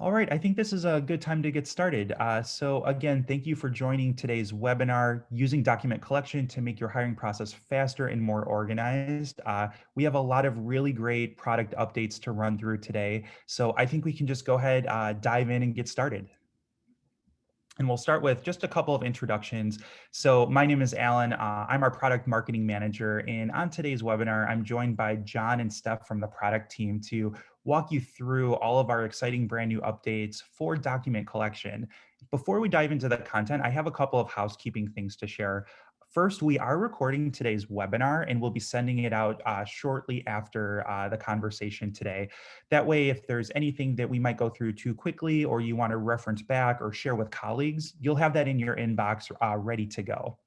All right, I think this is a good time to get started. So again, thank you for joining today's webinar, Using Document Collection to Make Your Hiring Process Faster and More Organized. We have a lot of really great product updates to run through today. So I think we can just go ahead, dive in and get started. And we'll start with just a couple of introductions. So my name is Alan. I'm our product marketing manager. And on today's webinar, I'm joined by John and Steph from the product team to walk you through all of our exciting brand new updates for document collection. Before we dive into the content, I have a couple of housekeeping things to share. First, we are recording today's webinar and we'll be sending it out shortly after the conversation today. That way, if there's anything that we might go through too quickly or you want to reference back or share with colleagues, you'll have that in your inbox ready to go.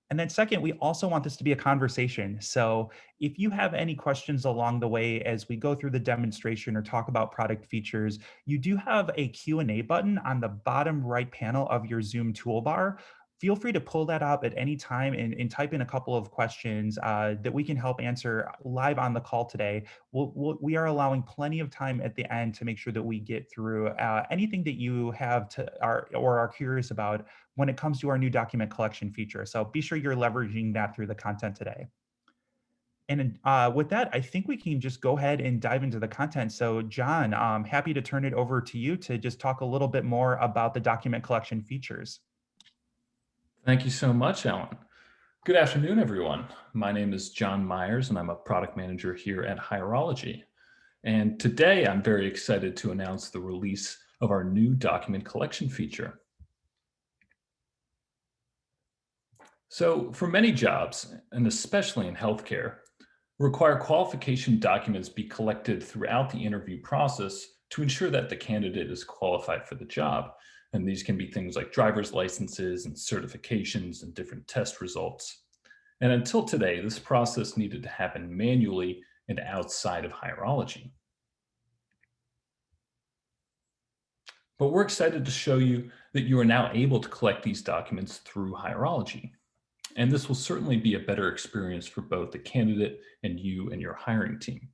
And then second, we also want this to be a conversation. So if you have any questions along the way as we go through the demonstration or talk about product features, you do have a Q&A button on the bottom right panel of your Zoom toolbar. Feel free to pull that up at any time and type in a couple of questions that we can help answer live on the call today. We are allowing plenty of time at the end to make sure that we get through anything that you have or are curious about when it comes to our new document collection feature. So be sure you're leveraging that through the content today. And with that, I think we can just go ahead and dive into the content. So John, I'm happy to turn it over to you to just talk a little bit more about the document collection features. Thank you so much, Alan. Good afternoon, everyone. My name is John Myers, and I'm a product manager here at Hireology. And today, I'm very excited to announce the release of our new document collection feature. So for many jobs, and especially in healthcare, require qualification documents be collected throughout the interview process to ensure that the candidate is qualified for the job. And these can be things like driver's licenses and certifications and different test results. And until today, this process needed to happen manually and outside of Hireology. But we're excited to show you that you are now able to collect these documents through Hireology. And this will certainly be a better experience for both the candidate and you and your hiring team.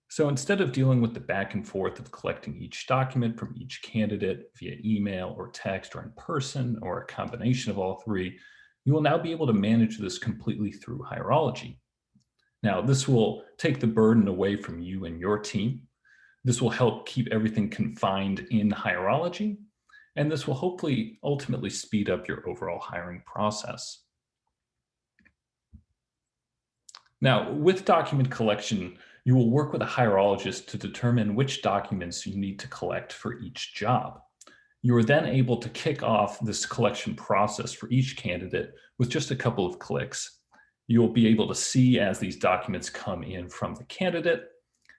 So instead of dealing with the back and forth of collecting each document from each candidate via email or text or in person or a combination of all three, you will now be able to manage this completely through Hireology. Now, this will take the burden away from you and your team. This will help keep everything confined in Hireology, and this will hopefully ultimately speed up your overall hiring process. Now, with document collection, you will work with a hierologist to determine which documents you need to collect for each job. You are then able to kick off this collection process for each candidate with just a couple of clicks. You will be able to see as these documents come in from the candidate.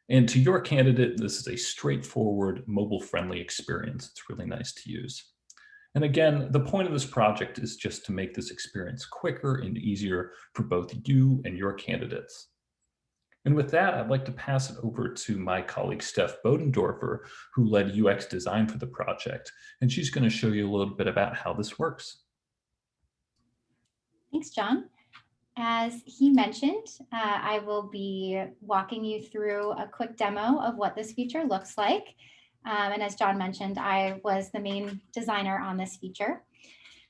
And to your candidate, this is a straightforward, mobile-friendly experience. It's really nice to use. And again, the point of this project is just to make this experience quicker and easier for both you and your candidates. And with that, I'd like to pass it over to my colleague, Steph Bodendorfer, who led UX design for the project. And she's going to show you a little bit about how this works. Thanks, John. As he mentioned, I will be walking you through a quick demo of what this feature looks like. And as John mentioned, I was the main designer on this feature.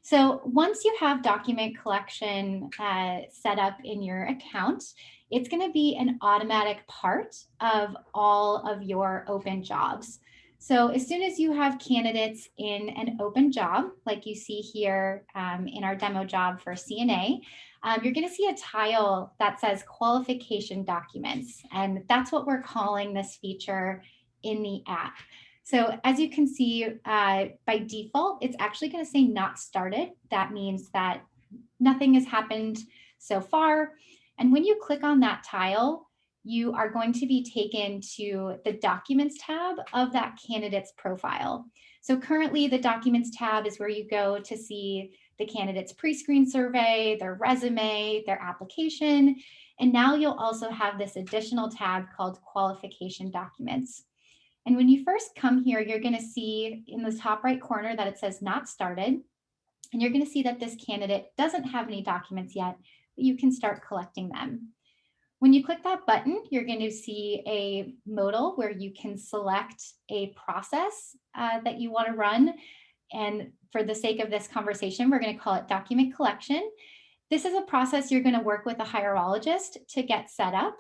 So once you have document collection set up in your account, it's going to be an automatic part of all of your open jobs. So as soon as you have candidates in an open job, like you see here in our demo job for CNA, you're going to see a tile that says qualification documents. And that's what we're calling this feature in the app. So as you can see, by default, it's actually going to say not started. That means that nothing has happened so far. And when you click on that tile, you are going to be taken to the Documents tab of that candidate's profile. So currently, the Documents tab is where you go to see the candidate's pre-screen survey, their resume, their application. And now you'll also have this additional tab called Qualification Documents. And when you first come here, you're going to see in the top right corner that it says not started. And you're going to see that this candidate doesn't have any documents yet, but you can start collecting them. When you click that button, you're going to see a modal where you can select a process that you want to run. And for the sake of this conversation, we're going to call it document collection. This is a process you're going to work with a hireologist to get set up.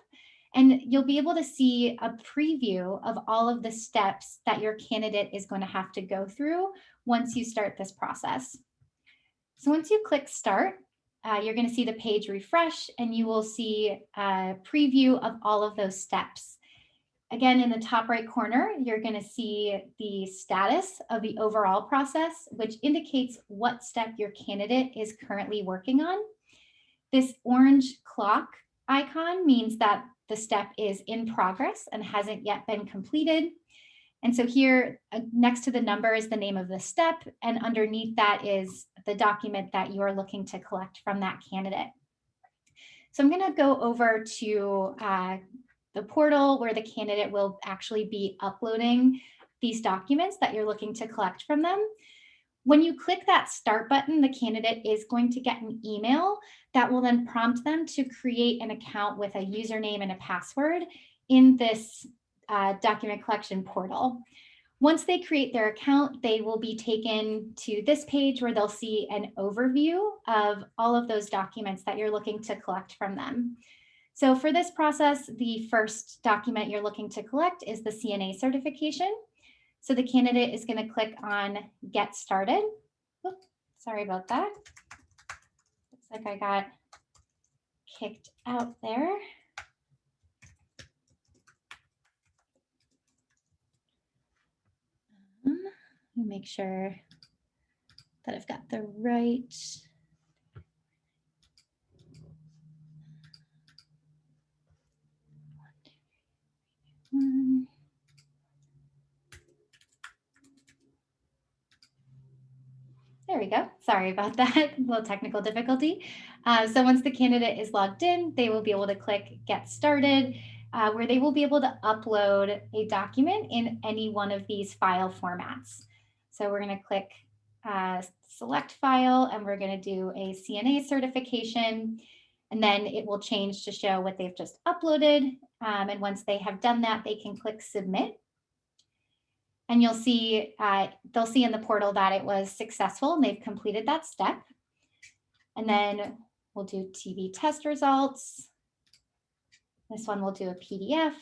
And you'll be able to see a preview of all of the steps that your candidate is going to have to go through once you start this process. So once you click start, you're going to see the page refresh and you will see a preview of all of those steps. Again, in the top right corner, you're going to see the status of the overall process, which indicates what step your candidate is currently working on. This orange clock icon means that the step is in progress and hasn't yet been completed. And so here next to the number is the name of the step, and underneath that is the document that you are looking to collect from that candidate. So I'm going to go over to the portal where the candidate will actually be uploading these documents that you're looking to collect from them. When you click that start button, the candidate is going to get an email that will then prompt them to create an account with a username and a password in this document collection portal. Once they create their account, they will be taken to this page where they'll see an overview of all of those documents that you're looking to collect from them. So for this process, the first document you're looking to collect is the CNA certification. So the candidate is going to click on Get Started. Oops, sorry about that. Looks like I got kicked out there. Let me make sure that I've got the right. There we go. Sorry about that, a little technical difficulty. So once the candidate is logged in, they will be able to click Get Started, where they will be able to upload a document in any one of these file formats. So we're going to click Select File, and we're going to do a CNA certification, and then it will change to show what they've just uploaded. And once they have done that, they can click Submit. And you'll see, they'll see in the portal that it was successful and they've completed that step. And then we'll do TV test results. This one we'll do a PDF.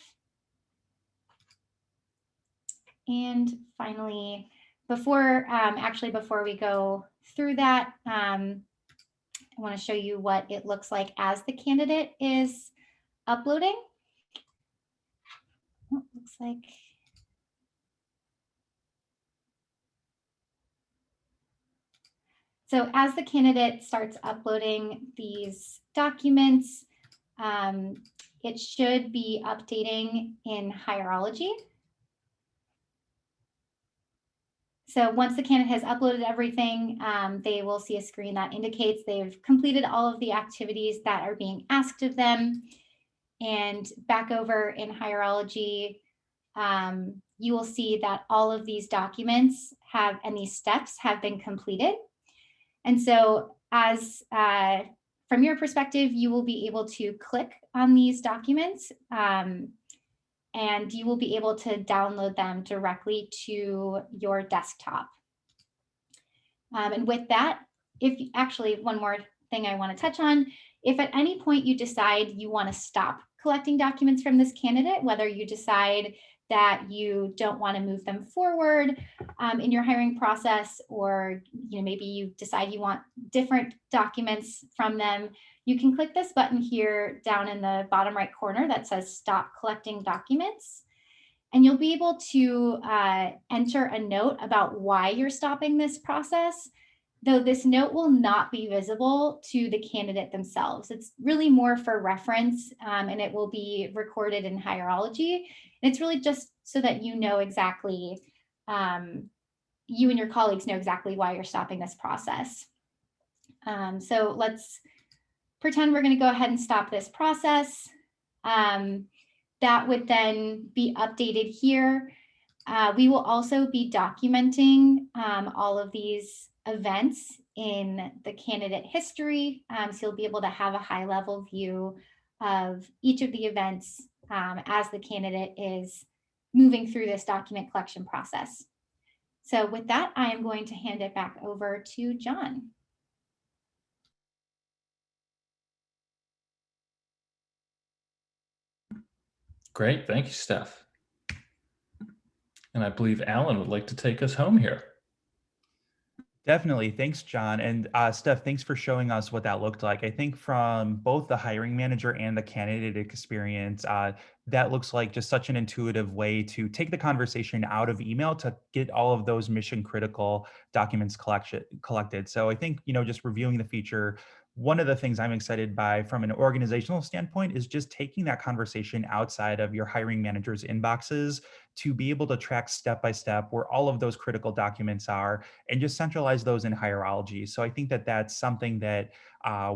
And finally, before we go through that, I want to show you what it looks like as the candidate is uploading. Oh, looks like. So as the candidate starts uploading these documents, it should be updating in Hireology. So once the candidate has uploaded everything, they will see a screen that indicates they've completed all of the activities that are being asked of them. And back over in Hireology, you will see that all of these documents and these steps have been completed. And so as from your perspective, you will be able to click on these documents and you will be able to download them directly to your desktop. And with that, one more thing I want to touch on, if at any point you decide you want to stop collecting documents from this candidate, whether you decide that you don't want to move them forward in your hiring process, or maybe you decide you want different documents from them, you can click this button here down in the bottom right corner that says Stop Collecting Documents. And you'll be able to enter a note about why you're stopping this process, though this note will not be visible to the candidate themselves. It's really more for reference, and it will be recorded in Hireology. And it's really just so that you know exactly, you and your colleagues know exactly why you're stopping this process. So let's pretend we're going to go ahead and stop this process. That would then be updated here. We will also be documenting all of these events in the candidate history. So you'll be able to have a high level view of each of the events as the candidate is moving through this document collection process. So with that, I am going to hand it back over to John. Great. Thank you, Steph. And I believe Alan would like to take us home here. Definitely. Thanks, John. And Steph, thanks for showing us what that looked like. I think from both the hiring manager and the candidate experience, that looks like just such an intuitive way to take the conversation out of email to get all of those mission critical documents collected. So I think, just reviewing the feature, one of the things I'm excited by from an organizational standpoint is just taking that conversation outside of your hiring manager's inboxes to be able to track step by step where all of those critical documents are and just centralize those in Hireology. So I think that that's something that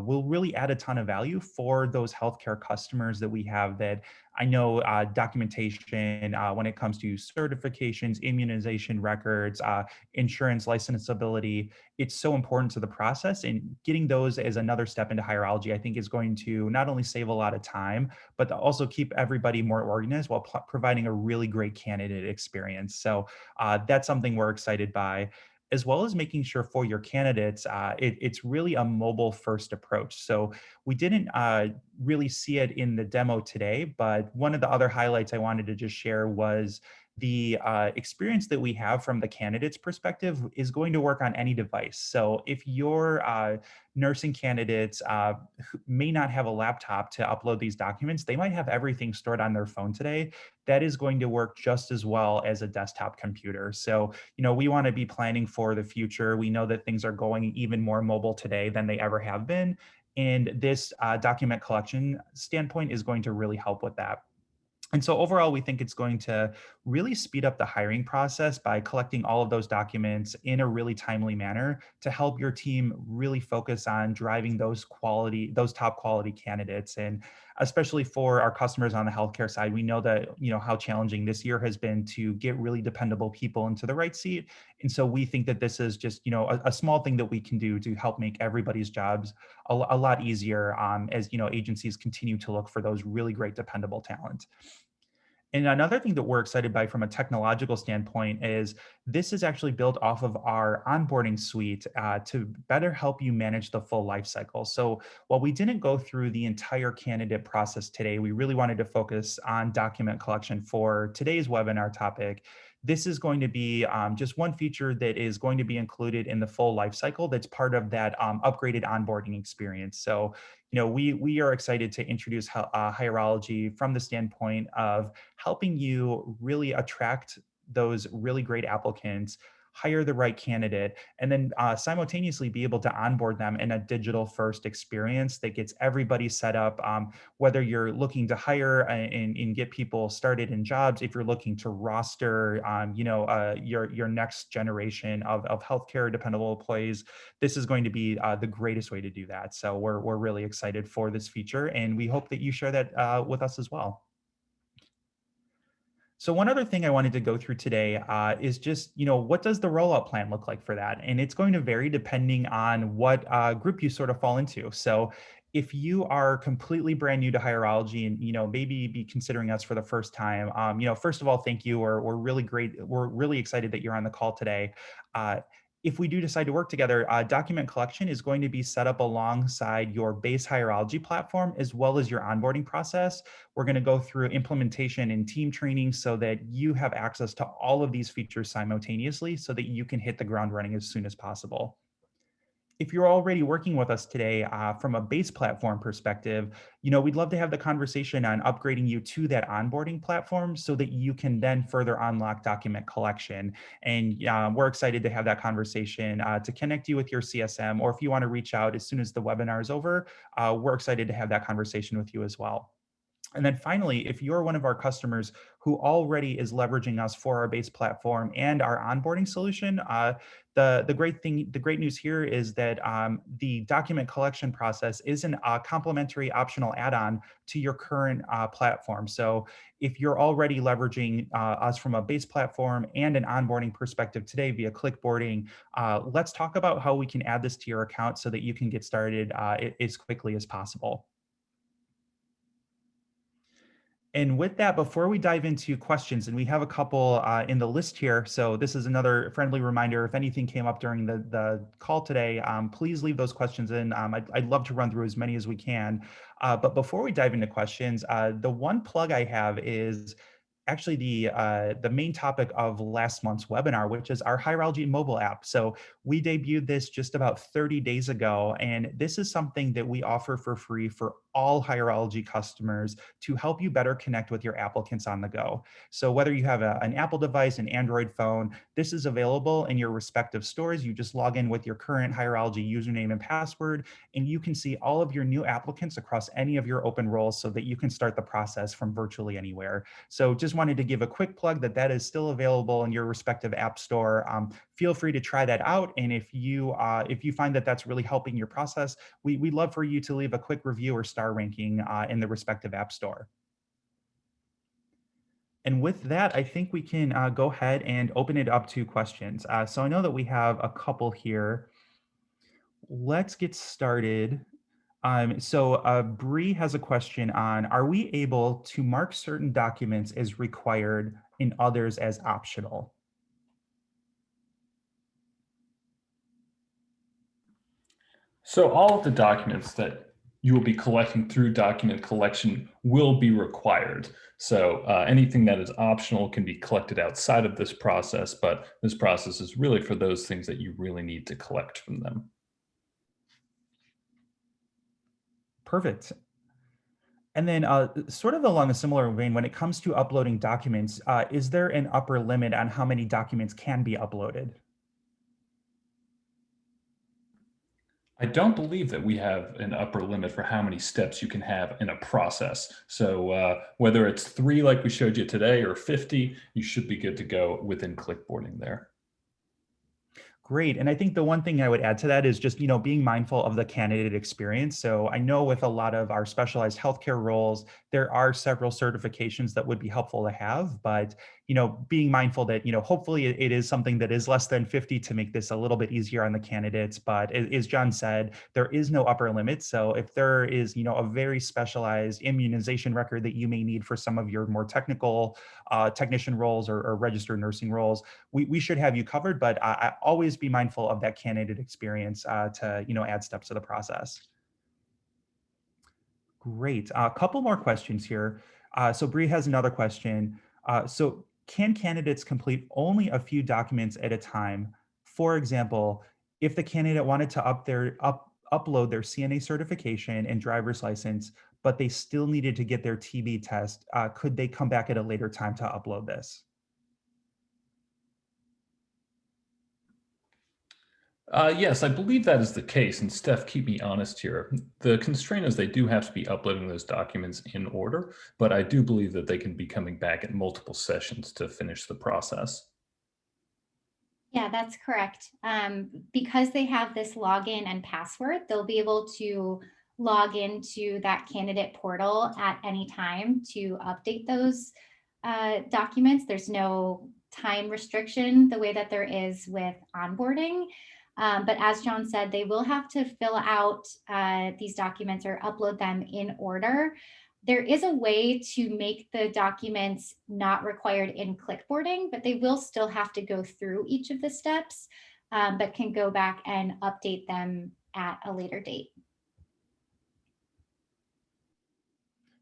will really add a ton of value for those healthcare customers that we have that I know documentation when it comes to certifications, immunization records, insurance licensability, it's so important to the process, and getting those as another step into Hireology, I think is going to not only save a lot of time, but to also keep everybody more organized while providing a really great candidate experience. So that's something we're excited by, as well as making sure for your candidates, it's really a mobile first approach. So we didn't really see it in the demo today, but one of the other highlights I wanted to just share was the experience that we have from the candidate's perspective is going to work on any device. So if your nursing candidates may not have a laptop to upload these documents, they might have everything stored on their phone today. That is going to work just as well as a desktop computer. So, we want to be planning for the future. We know that things are going even more mobile today than they ever have been. And this document collection standpoint is going to really help with that. And so overall, we think it's going to really speed up the hiring process by collecting all of those documents in a really timely manner to help your team really focus on driving those top quality candidates. And especially for our customers on the healthcare side, we know that, how challenging this year has been to get really dependable people into the right seat. And so we think that this is just, a small thing that we can do to help make everybody's jobs a lot easier as, agencies continue to look for those really great dependable talent. And another thing that we're excited by from a technological standpoint is this is actually built off of our onboarding suite to better help you manage the full life cycle. So while we didn't go through the entire candidate process today, we really wanted to focus on document collection for today's webinar topic. This is going to be just one feature that is going to be included in the full life cycle that's part of that upgraded onboarding experience. So, we are excited to introduce Hireology from the standpoint of helping you really attract those really great applicants, hire the right candidate, and then simultaneously be able to onboard them in a digital first experience that gets everybody set up, whether you're looking to hire and get people started in jobs, if you're looking to roster, your next generation of healthcare dependable employees, this is going to be the greatest way to do that. So we're really excited for this feature, and we hope that you share that with us as well. So one other thing I wanted to go through today is just, what does the rollout plan look like for that? And it's going to vary depending on what group you sort of fall into. So if you are completely brand new to Hireology and, maybe be considering us for the first time, first of all, thank you. We're really great. We're really excited that you're on the call today. If we do decide to work together, document collection is going to be set up alongside your base Hireology platform as well as your onboarding process. We're going to go through implementation and team training so that you have access to all of these features simultaneously so that you can hit the ground running as soon as possible. If you're already working with us today from a base platform perspective, we'd love to have the conversation on upgrading you to that onboarding platform so that you can then further unlock document collection. And we're excited to have that conversation to connect you with your CSM, or if you want to reach out as soon as the webinar is over, we're excited to have that conversation with you as well. And then finally, if you're one of our customers who already is leveraging us for our base platform and our onboarding solution, the great news here is that the document collection process is a complementary optional add-on to your current platform. So if you're already leveraging us from a base platform and an onboarding perspective today via clickboarding, let's talk about how we can add this to your account so that you can get started as quickly as possible. And with that, before we dive into questions, and we have a couple in the list here, so this is another friendly reminder. If anything came up during the call today, please leave those questions in. I'd love to run through as many as we can. But before we dive into questions, the one plug I have is actually the main topic of last month's webinar, which is our Hireology mobile app. So we debuted this just about 30 days ago, and this is something that we offer for free for all Hireology customers to help you better connect with your applicants on the go. So whether you have an Apple device, an Android phone, this is available in your respective stores. You just log in with your current Hireology username and password, and you can see all of your new applicants across any of your open roles so that you can start the process from virtually anywhere. So just wanted to give a quick plug that that is still available in your respective app store. Feel free to try that out. And if you find that that's really helping your process, we'd love for you to leave a quick review or star ranking in the respective app store. And with that, I think we can go ahead and open it up to questions. So I know that we have a couple here. Let's get started. Bree has a question on, are we able to mark certain documents as required and others as optional? So all of the documents that you will be collecting through document collection will be required. So anything that is optional can be collected outside of this process, but this process is really for those things that you really need to collect from them. Perfect. And then sort of along a similar vein, when it comes to uploading documents, is there an upper limit on how many documents can be uploaded? I don't believe that we have an upper limit for how many steps you can have in a process. So whether it's 3 like we showed you today or 50, you should be good to go within clipboarding there. Great. And I think the one thing I would add to that is just, being mindful of the candidate experience. So I know with a lot of our specialized healthcare roles, there are several certifications that would be helpful to have, but, being mindful that, hopefully it is something that is less than 50 to make this a little bit easier on the candidates. But as John said, there is no upper limit. So if there is, a very specialized immunization record that you may need for some of your more technical technician roles or registered nursing roles, we should have you covered, but I always be mindful of that candidate experience to add steps to the process. Great. A couple more questions here. So Bree has another question. So can candidates complete only a few documents at a time? For example, if the candidate wanted to upload their CNA certification and driver's license, but they still needed to get their TB test, could they come back at a later time to upload this? Yes, I believe that is the case. And Steph, keep me honest here. The constraint is they do have to be uploading those documents in order, but I do believe that they can be coming back at multiple sessions to finish the process. Yeah, that's correct. Because they have this login and password, they'll be able to log into that candidate portal at any time to update those documents. There's no time restriction the way that there is with onboarding. But as John said, they will have to fill out these documents or upload them in order. There is a way to make the documents not required in clipboarding, but they will still have to go through each of the steps, but can go back and update them at a later date.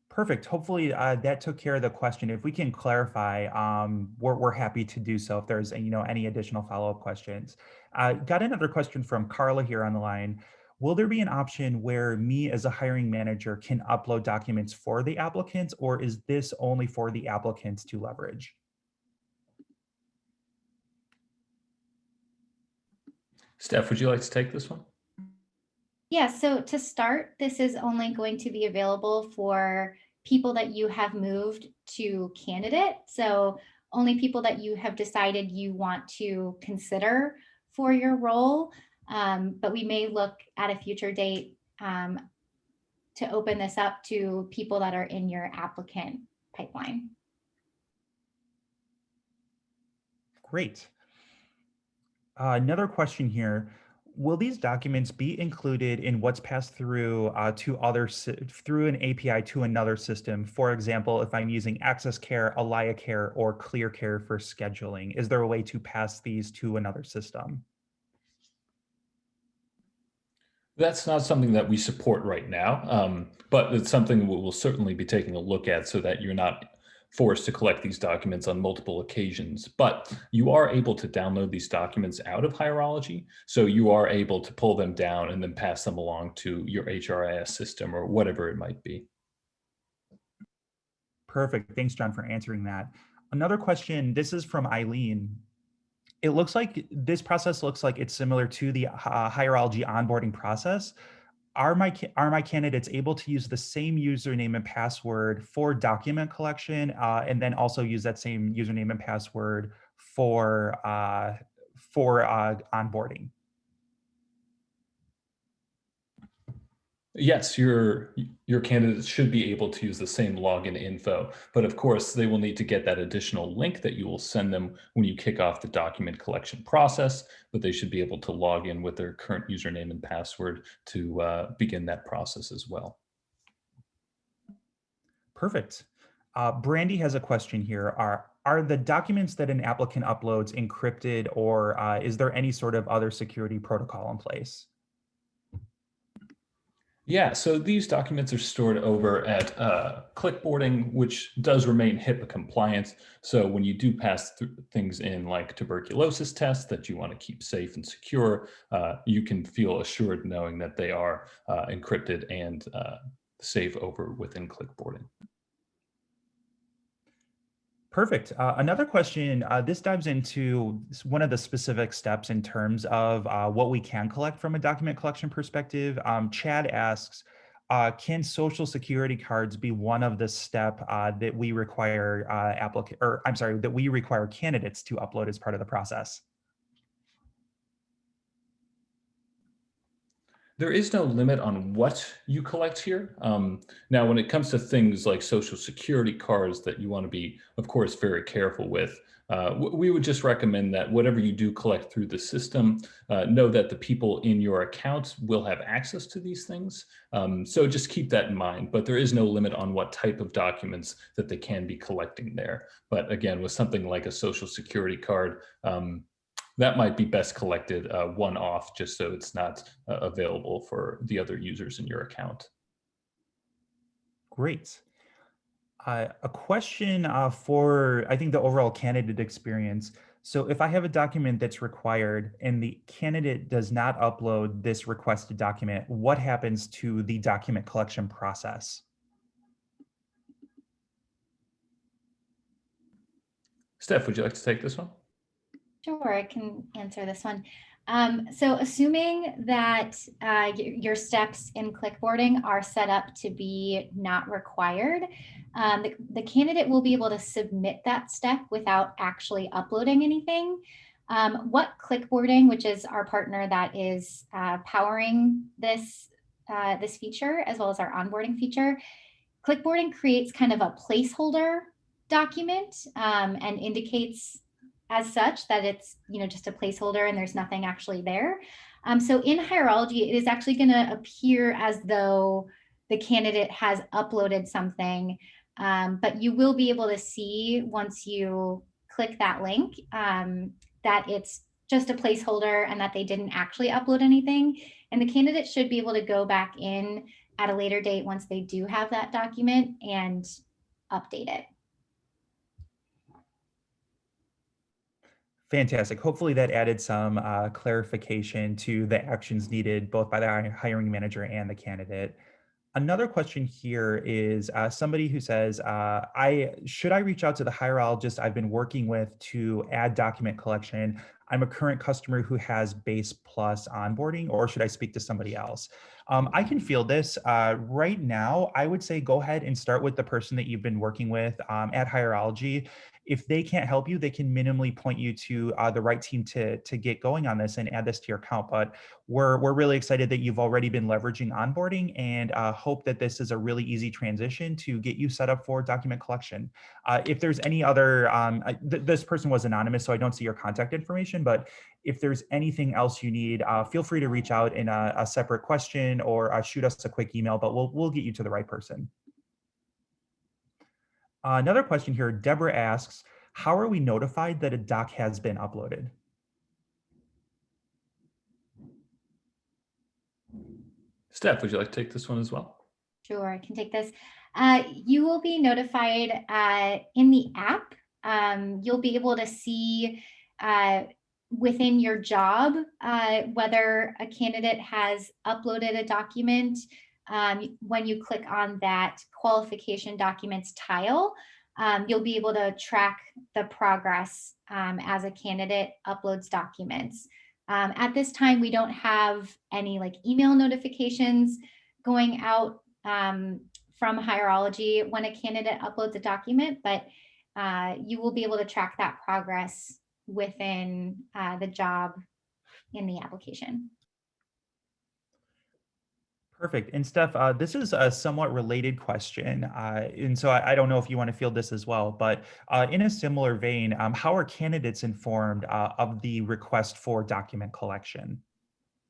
Perfect. Hopefully that took care of the question. If we can clarify, we're happy to do so if there's any additional follow-up questions. Got another question from Carla here on the line. Will there be an option where me as a hiring manager can upload documents for the applicants, or is this only for the applicants to leverage? Steph, would you like to take this one? Yeah, so to start, this is only going to be available for people that you have moved to candidate. So only people that you have decided you want to consider for your role. But we may look at a future date to open this up to people that are in your applicant pipeline. Great. Another question here. Will these documents be included in what's passed through through an API to another system? For example, if I'm using Access Care, Alia Care, or Clear Care for scheduling, is there a way to pass these to another system? That's not something that we support right now, but it's something we'll certainly be taking a look at so that you're not forced to collect these documents on multiple occasions. But you are able to download these documents out of Hireology, so you are able to pull them down and then pass them along to your HRIS system or whatever it might be. Perfect. Thanks, John, for answering that. Another question, this is from Eileen. It looks like this process looks like it's similar to the Hireology onboarding process. Are my candidates able to use the same username and password for document collection, and then also use that same username and password for onboarding? Yes, your candidates should be able to use the same login info, but of course they will need to get that additional link that you will send them when you kick off the document collection process, but they should be able to log in with their current username and password to begin that process as well. Perfect. Brandy has a question here. Are the documents that an applicant uploads encrypted, or is there any sort of other security protocol in place? Yeah, so these documents are stored over at clipboarding, which does remain HIPAA compliant. So when you do pass through things in like tuberculosis tests that you want to keep safe and secure, you can feel assured knowing that they are encrypted and safe over within clipboarding. Perfect. Another question, this dives into one of the specific steps in terms of what we can collect from a document collection perspective. Chad asks, can social security cards be one of the step that we require that we require candidates to upload as part of the process? There is no limit on what you collect here. Now, when it comes to things like social security cards that you want to be, of course, very careful with, we would just recommend that whatever you do collect through the system, know that the people in your account will have access to these things. So just keep that in mind. But there is no limit on what type of documents that they can be collecting there. But again, with something like a social security card, that might be best collected one-off just so it's not available for the other users in your account. Great. A question for, I think, the overall candidate experience. So if I have a document that's required and the candidate does not upload this requested document, what happens to the document collection process? Steph, would you like to take this one? Sure, I can answer this one. So assuming that your steps in clipboarding are set up to be not required, the candidate will be able to submit that step without actually uploading anything. What clipboarding, which is our partner that is powering this feature, as well as our onboarding feature, clipboarding creates kind of a placeholder document and indicates as such that it's just a placeholder and there's nothing actually there. So in Hireology, it is actually going to appear as though the candidate has uploaded something, but you will be able to see once you click that link that it's just a placeholder and that they didn't actually upload anything. And the candidate should be able to go back in at a later date once they do have that document and update it. Fantastic. Hopefully that added some clarification to the actions needed both by the hiring manager and the candidate. Another question here is somebody who says, should I reach out to the hirologist I've been working with to add document collection? I'm a current customer who has Base Plus onboarding, or should I speak to somebody else? I can field this. Right now, I would say go ahead and start with the person that you've been working with at Hireology. if they can't help you, they can minimally point you to the right team to get going on this and add this to your account. But we're really excited that you've already been leveraging onboarding, and hope that this is a really easy transition to get you set up for document collection. If there's any other, this person was anonymous, so I don't see your contact information, but if there's anything else you need, feel free to reach out in a separate question, or shoot us a quick email, but we'll get you to the right person. Another question here, Deborah asks, how are we notified that a doc has been uploaded? Steph, would you like to take this one as well? Sure, I can take this. You will be notified in the app. You'll be able to see within your job whether a candidate has uploaded a document. When you click on that qualification documents tile, you'll be able to track the progress as a candidate uploads documents. At this time, we don't have any like email notifications going out from Hireology when a candidate uploads a document, but you will be able to track that progress within the job in the application. Perfect. And Steph, this is a somewhat related question. And so I don't know if you want to field this as well, but in a similar vein, how are candidates informed of the request for document collection?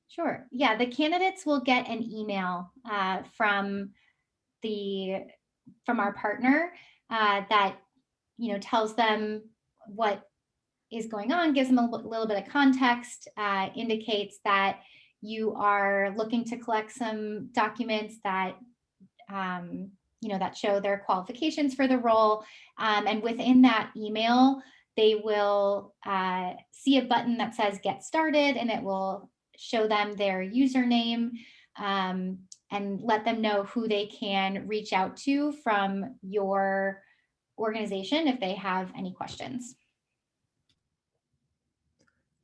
Sure. Yeah, the candidates will get an email from our partner that tells them what is going on, gives them a little bit of context, indicates that you are looking to collect some documents that that show their qualifications for the role, and within that email they will see a button that says get started, and it will show them their username and let them know who they can reach out to from your organization if they have any questions.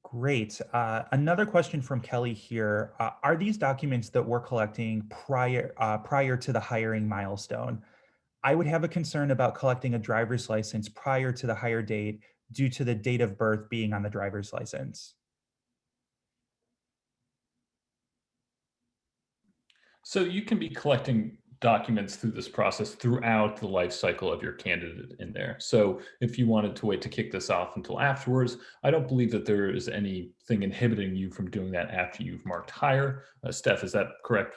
Great. Another question from Kelly here. Are these documents that we're collecting prior to the hiring milestone? I would have a concern about collecting a driver's license prior to the hire date due to the date of birth being on the driver's license. So you can be collecting documents through this process throughout the life cycle of your candidate in there. So if you wanted to wait to kick this off until afterwards, I don't believe that there is anything inhibiting you from doing that after you've marked hire. Steph, is that correct?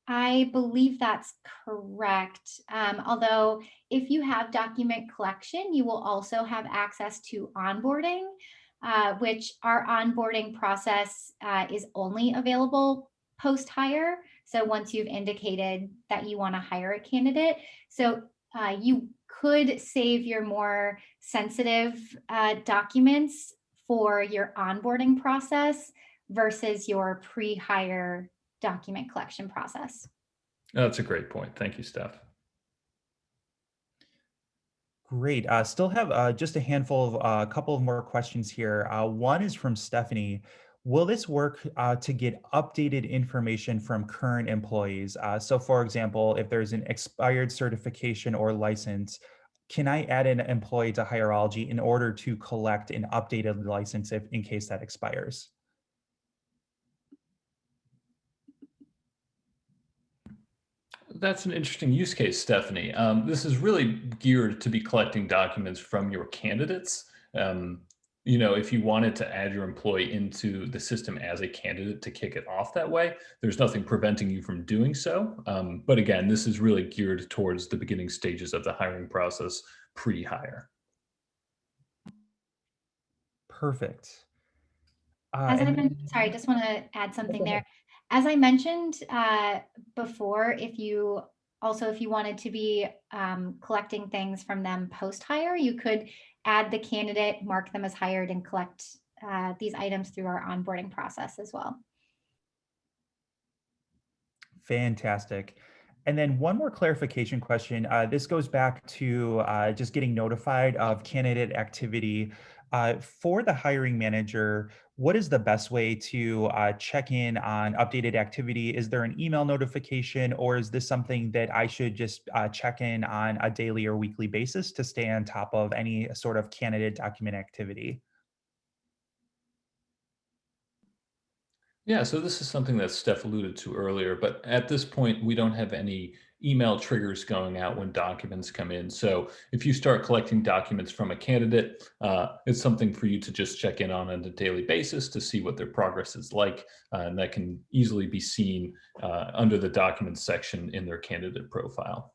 I believe that's correct. Although if you have document collection, you will also have access to onboarding, which our onboarding process is only available post-hire. So once you've indicated that you want to hire a candidate. So you could save your more sensitive documents for your onboarding process versus your pre-hire document collection process. That's a great point. Thank you, Steph. Great. Still have just a handful of a couple of more questions here. One is from Stephanie. Will this work to get updated information from current employees? So for example, if there's an expired certification or license, can I add an employee to Hireology in order to collect an updated license in case that expires? That's an interesting use case, Stephanie. This is really geared to be collecting documents from your candidates. If you wanted to add your employee into the system as a candidate to kick it off that way, there's nothing preventing you from doing so. But again, this is really geared towards the beginning stages of the hiring process pre-hire. Perfect. As I mentioned, sorry, I just want to add something there. As I mentioned before, if you wanted to be collecting things from them post-hire, you could add the candidate, mark them as hired, and collect these items through our onboarding process as well. Fantastic. And then one more clarification question. This goes back to just getting notified of candidate activity. For the hiring manager, what is the best way to check in on updated activity? Is there an email notification, or is this something that I should just check in on a daily or weekly basis to stay on top of any sort of candidate document activity? Yeah, so this is something that Steph alluded to earlier, but at this point, we don't have any email triggers going out when documents come in. So if you start collecting documents from a candidate, it's something for you to just check in on a daily basis to see what their progress is like. And that can easily be seen under the documents section in their candidate profile.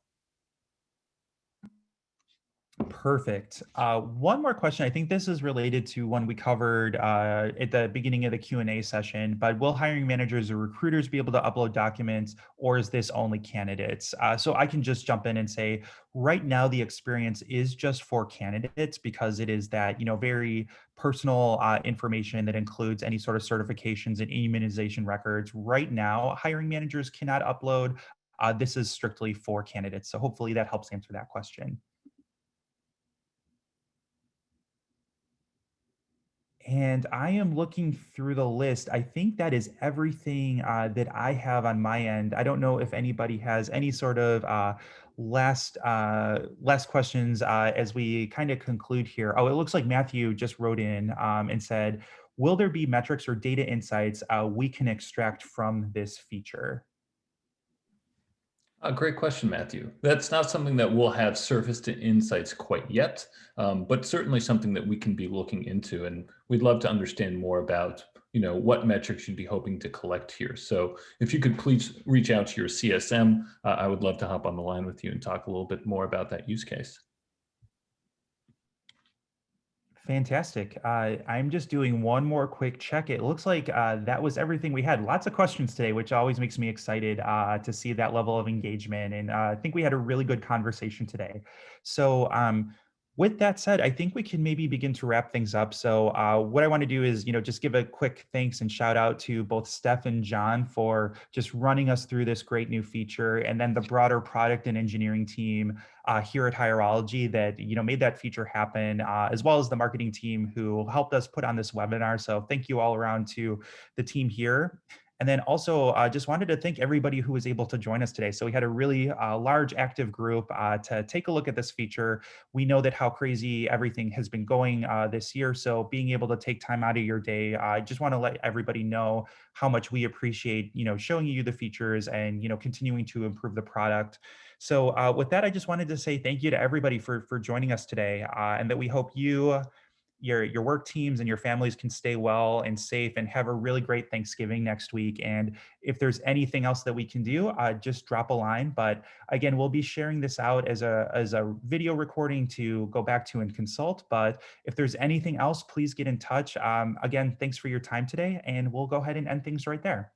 Perfect. One more question. I think this is related to one we covered at the beginning of the Q&A session, but will hiring managers or recruiters be able to upload documents, or is this only candidates? So I can just jump in and say, right now the experience is just for candidates because it is that, very personal information that includes any sort of certifications and immunization records. Right now, hiring managers cannot upload. This is strictly for candidates. So hopefully that helps answer that question. And I am looking through the list. I think that is everything that I have on my end. I don't know if anybody has any sort of last questions as we kind of conclude here. Oh, it looks like Matthew just wrote in and said, "Will there be metrics or data insights we can extract from this feature?" A great question, Matthew. That's not something that we'll have surfaced in insights quite yet, but certainly something that we can be looking into. And we'd love to understand more about, what metrics you'd be hoping to collect here. So if you could please reach out to your CSM, I would love to hop on the line with you and talk a little bit more about that use case. Fantastic. I'm just doing one more quick check. It looks like that was everything we had. Lots of questions today, which always makes me excited to see that level of engagement. And I think we had a really good conversation today. So, with that said, I think we can maybe begin to wrap things up. So, what I want to do is, just give a quick thanks and shout out to both Steph and John for just running us through this great new feature, and then the broader product and engineering team here at Hireology that made that feature happen, as well as the marketing team who helped us put on this webinar. So thank you all around to the team here. And then also just wanted to thank everybody who was able to join us today. So we had a really large active group to take a look at this feature. We know that how crazy everything has been going this year. So being able to take time out of your day, I just want to let everybody know how much we appreciate, showing you the features and, continuing to improve the product. So with that, I just wanted to say thank you to everybody for joining us today, and that we hope you, your work teams, and your families can stay well and safe and have a really great Thanksgiving next week. And if there's anything else that we can do, just drop a line. But again, we'll be sharing this out as a video recording to go back to and consult. But if there's anything else, please get in touch. Again, thanks for your time today, and we'll go ahead and end things right there.